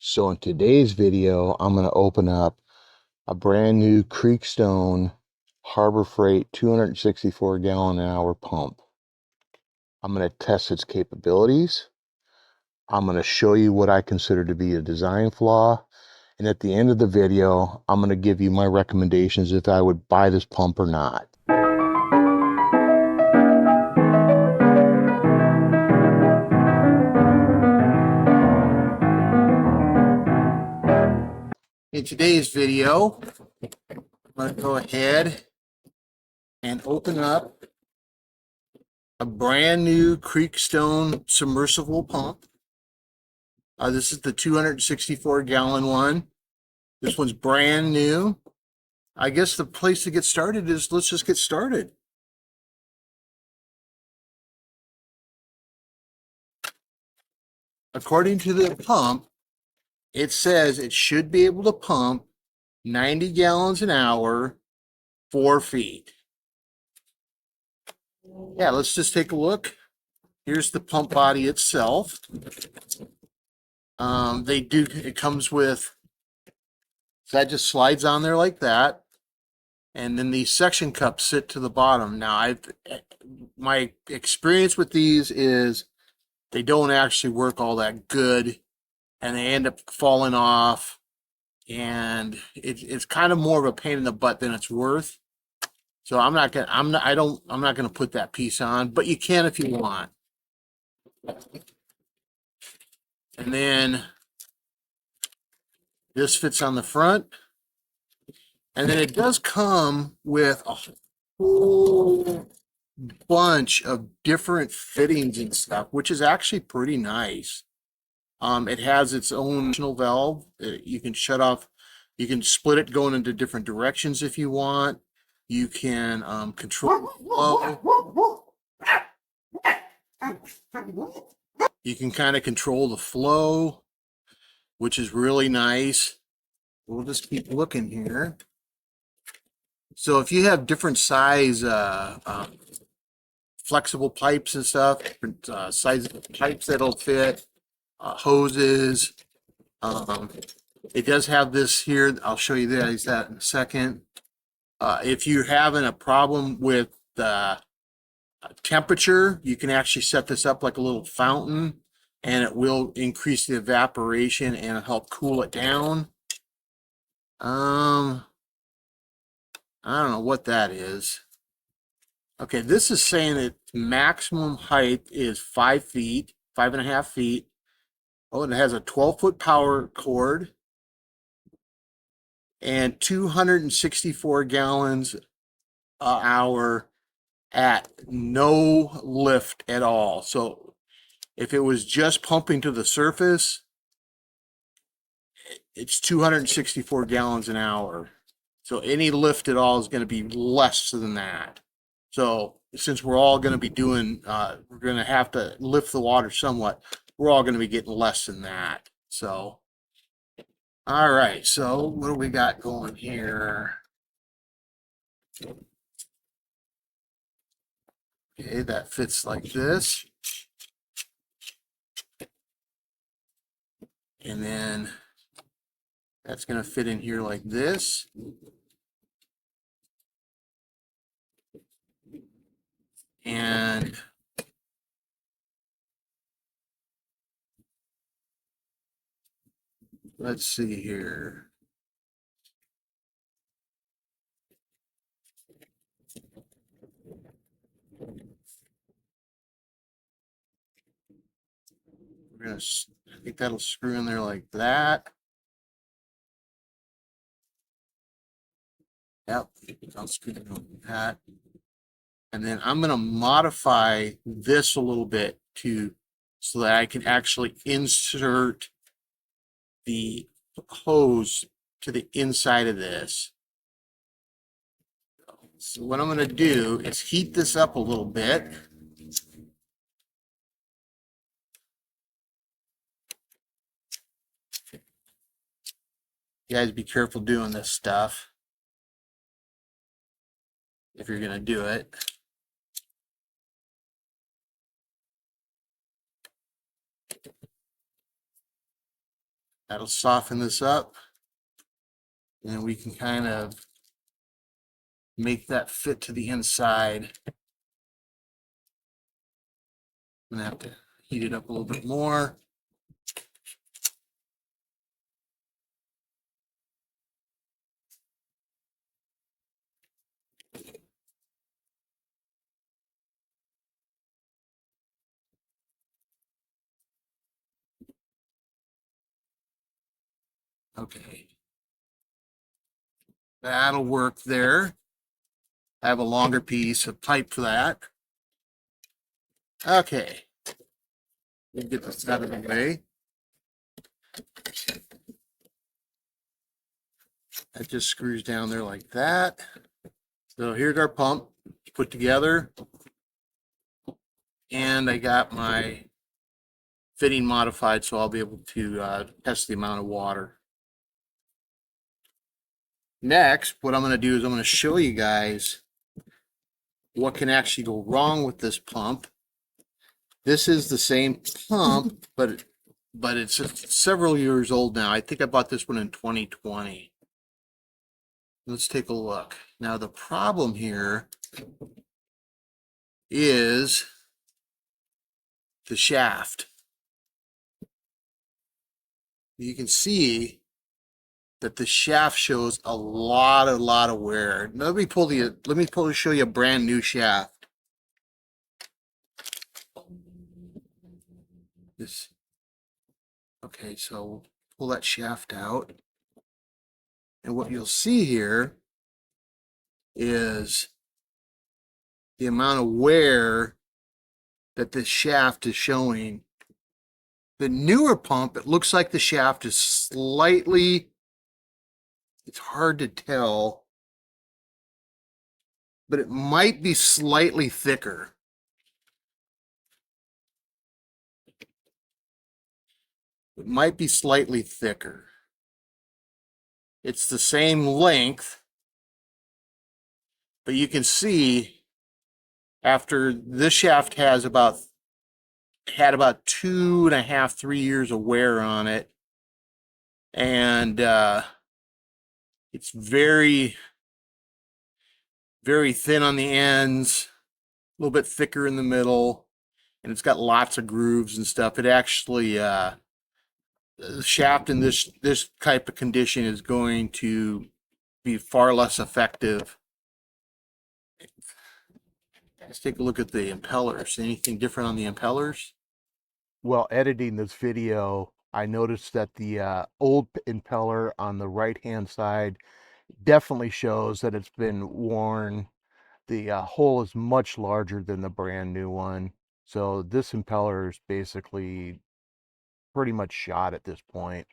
So in today's video, I'm going to open up a brand new Creekstone Harbor Freight 264 gallon an hour pump. I'm going to test its capabilities. I'm going to show you what I consider to be a design flaw. And at the end of the video, I'm going to give you my recommendations if I would buy this pump or not. In today's video, I'm going to go ahead and open up a brand new Creekstone submersible pump. This is the 264 gallon one. This one's brand new. I guess the place to get started is let's just get started. According to the pump, it says it should be able to pump 90 gallons an hour, 4 feet. Yeah, let's just take a look. Here's the pump body itself. It comes with, that just slides on there like that. And then these suction cups sit to the bottom. Now, my experience with these is they don't actually work all that good, and they end up falling off, and it's kind of more of a pain in the butt than it's worth. So I'm not gonna put that piece on, but you can if you want. And then this fits on the front. And then it does come with a whole bunch of different fittings and stuff, which is actually pretty nice. It has its own valve. You can shut off, you can split it going into different directions if you want. You can control the flow. You can kind of control the flow, which is really nice. We'll just keep looking here. So if you have different size flexible pipes and stuff, different sizes of pipes that'll fit, hoses. It does have this here. I'll show you that in a second. If you're having a problem with the temperature, you can actually set this up like a little fountain, and it will increase the evaporation and help cool it down. I don't know what that is. Okay, this is saying that maximum height is 5 feet, 5.5 feet. Oh, and it has a 12-foot power cord and 264 gallons an hour at no lift at all. So if it was just pumping to the surface, it's 264 gallons an hour. So any lift at all is going to be less than that. So since we're all going to be doing, we're going to have to lift the water somewhat, we're all going to be getting less than that. So, all right. So what do we got going here? Okay, that fits like this. And then that's going to fit in here like this. And let's see here. I think that'll screw in there like that. Yep, I'll screw it like that. And then I'm going to modify this a little bit so that I can actually insert the hose to the inside of this. So what I'm going to do is heat this up a little bit. You guys be careful doing this stuff if you're going to do it. That'll soften this up, and we can kind of make that fit to the inside. I'm gonna have to heat it up a little bit more. Okay. That'll work there. I have a longer piece of pipe for that. Okay. We'll get this out of the way. That just screws down there like that. So here's our pump put together. And I got my fitting modified so I'll be able to test the amount of water. Next, what I'm going to do is I'm going to show you guys what can actually go wrong with this pump. This is the same pump, but it's several years old now. I think I bought this one in 2020. Let's take a look. Now the problem here is the shaft. You can see that the shaft shows a lot of wear. Let me show you a brand new shaft. Okay, so pull that shaft out. And what you'll see here is the amount of wear that this shaft is showing. The newer pump, it looks like the shaft is slightly, it's hard to tell, but it might be slightly thicker. It might be slightly thicker. It's the same length, but you can see after this shaft has had about 2.5, 3 years of wear on it, and it's very thin on the ends, a little bit thicker in the middle, and it's got lots of grooves and stuff. It actually the shaft in this type of condition is going to be far less effective. Let's take a look at the impellers. Anything different on the impellers? Well, editing this video, I noticed that the old impeller on the right-hand side definitely shows that it's been worn. The hole is much larger than the brand new one. So this impeller is basically pretty much shot at this point.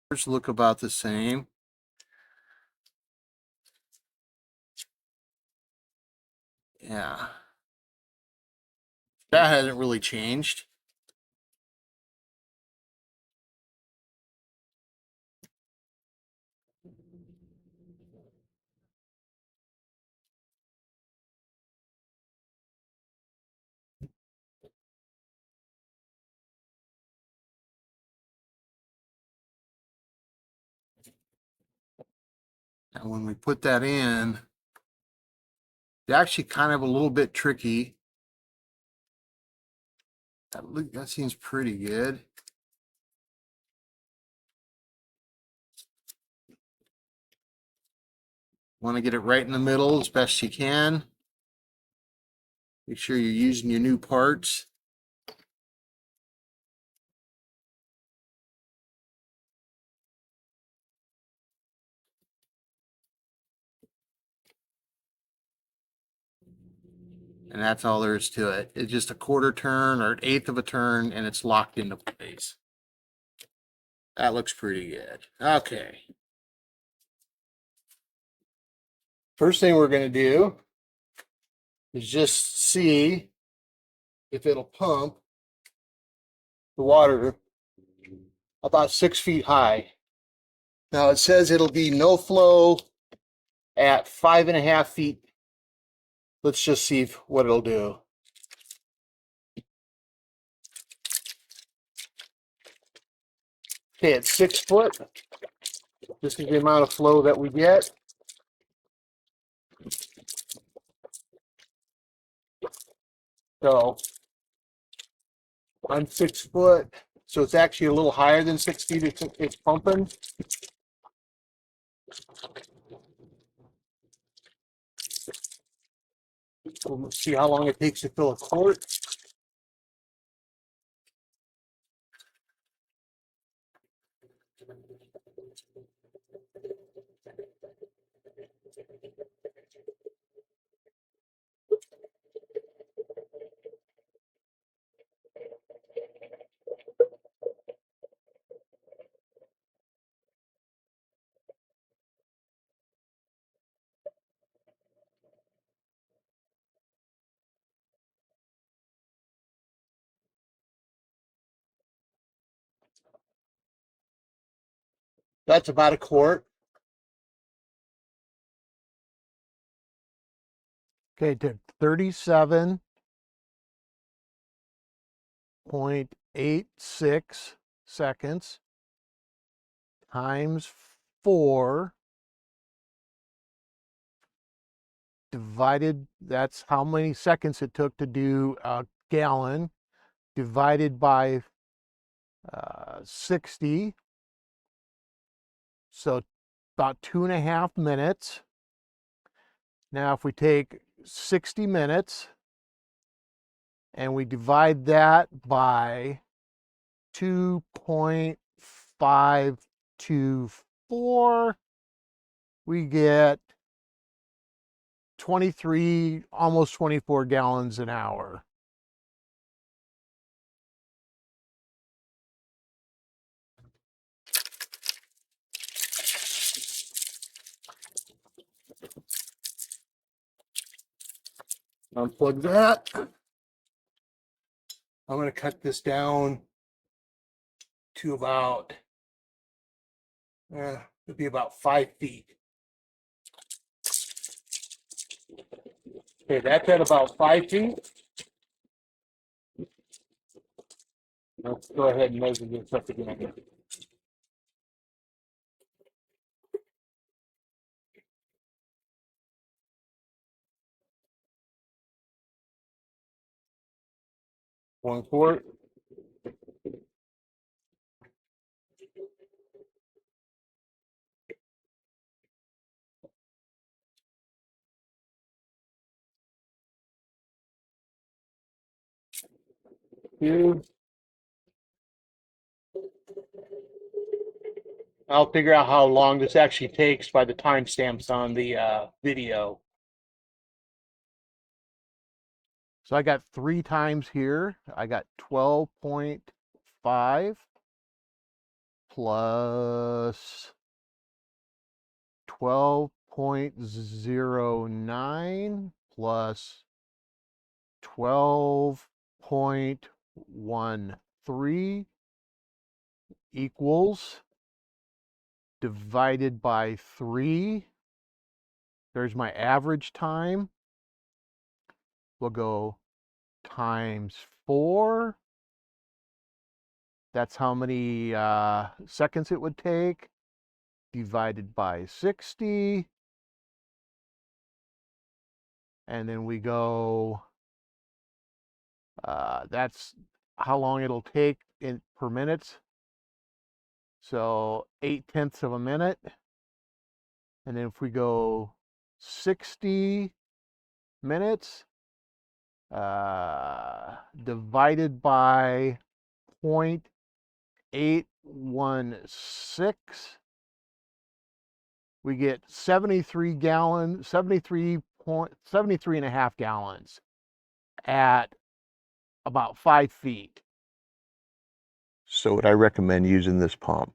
First look about the same. Yeah. That hasn't really changed. And when we put that in, it's actually kind of a little bit tricky. That seems pretty good. Want to get it right in the middle as best you can. Make sure you're using your new parts. And that's all there is to it. It's just a quarter turn or an eighth of a turn, and it's locked into place. That looks pretty good. Okay. First thing we're going to do is just see if it'll pump the water about 6 feet high. Now it says it'll be no flow at 5.5 feet. Let's just see what it'll do. Okay, at 6 foot, this is the amount of flow that we get. So on 6 foot, so it's actually a little higher than 6 feet. It's pumping. We'll see how long it takes to fill a quart. That's about a quart. Okay, to 37.86 seconds times 4 divided, that's how many seconds it took to do a gallon, divided by 60. So about 2.5 minutes. Now, if we take 60 minutes and we divide that by 2.524, we get 23, almost 24 gallons an hour. Unplug that. I'm going to cut this down to about, it'd be about 5 feet. Okay, that's at about 5 feet. Let's go ahead and measure this up again. One quart. Two. I'll figure out how long this actually takes by the timestamps on the video. So I got 3 times here. I got 12.5 plus 12.09 plus 12.13 equals, divided by 3. There's my average time. We'll go times 4. That's how many seconds it would take, divided by 60. And then we go, that's how long it'll take per minute. So 0.8 of a minute. And then if we go 60 minutes, divided by 0.816, we get 73 gallons, 73 and a half gallons at about 5 feet. So would I recommend using this pump?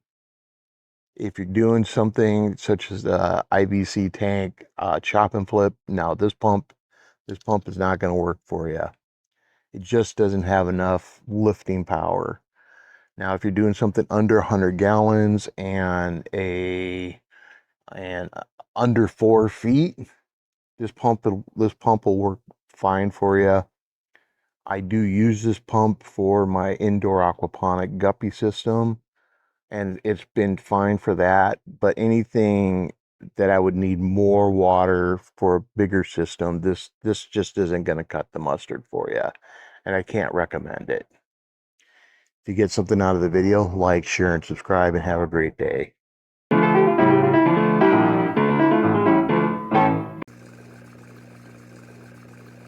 If you're doing something such as the IBC tank, chop and flip, now this pump is not going to work for you. It just doesn't have enough lifting power. Now, if you're doing something under 100 gallons and under 4 feet, this pump will work fine for you. I do use this pump for my indoor aquaponic guppy system, and it's been fine for that. But anything that I would need more water for a bigger system, this just isn't going to cut the mustard for you, and I can't recommend it. If you get something out of the video, like, share, and subscribe, and have a great day.